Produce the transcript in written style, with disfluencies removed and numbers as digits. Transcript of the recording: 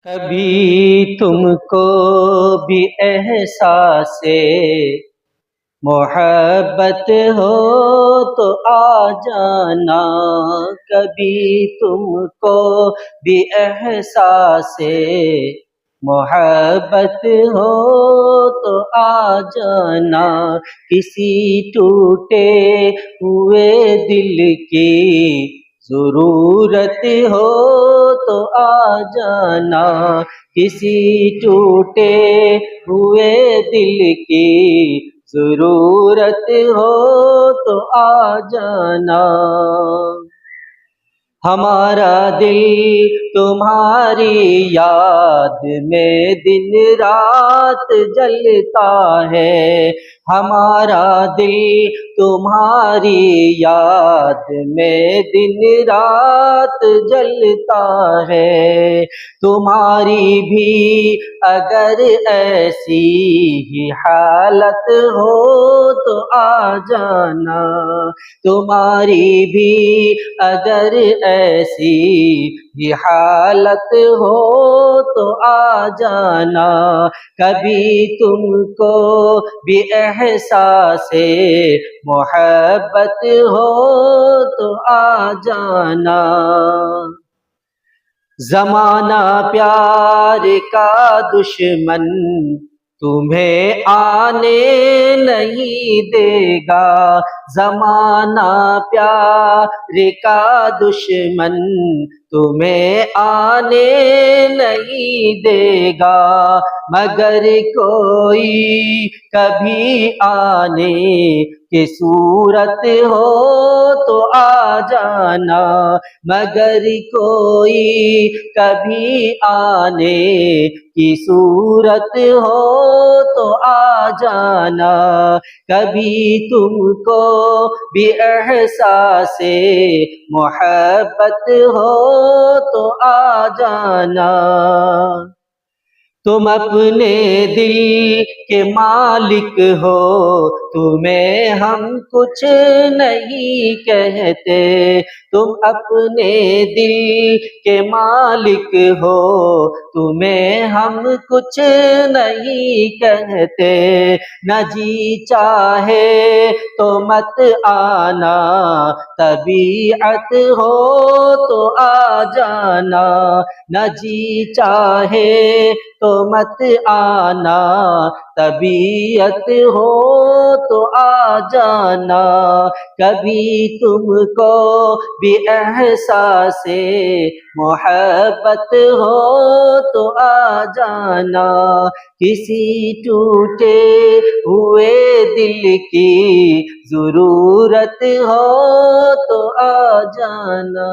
کبھی تم کو بھی احساس محبت ہو تو آ جانا، کبھی تم کو بھی احساس محبت ہو تو آ جانا، کسی ٹوٹے ہوئے دل کی ضرورت ہو تو آ جانا، کسی ٹوٹے ہوئے دل کی ضرورت ہو تو آ جانا۔ ہمارا دل تمہاری یاد میں دن رات جلتا ہے، ہمارا دل تمہاری یاد میں دن رات جلتا ہے، تمہاری بھی اگر ایسی ہی حالت ہو تو آ جانا، تمہاری بھی اگر ایسی ہی حالت ہو تو آ جانا، کبھی تم کو بھی احساس محبت ہو تو آ جانا۔ زمانہ پیار کا دشمن تمہیں آنے نہیں دے گا، زمانہ پیار کا دشمن تمہیں آنے نہیں دے گا، مگر کوئی کبھی آنے کی صورت ہو تو آ جانا، مگر کوئی کبھی آنے کی صورت ہو تو آ جانا، کبھی تم کو بھی احساس محبت ہو تو آ جانا۔ تم اپنے دل کے مالک ہو، تمہیں ہم کچھ نہیں کہتے، تم اپنے دل کے مالک ہو، تمہیں ہم کچھ نہیں کہتے، نہ جی چاہے تو مت آنا، طبیعت ہو تو آ جانا، نہ جی چاہے تو مت آنا، طبیعت ہو تو آ جانا، کبھی تم کو بھی احساس محبت ہو تو آ جانا، کسی ٹوٹے ہوئے دل کی ضرورت ہو تو آ جانا۔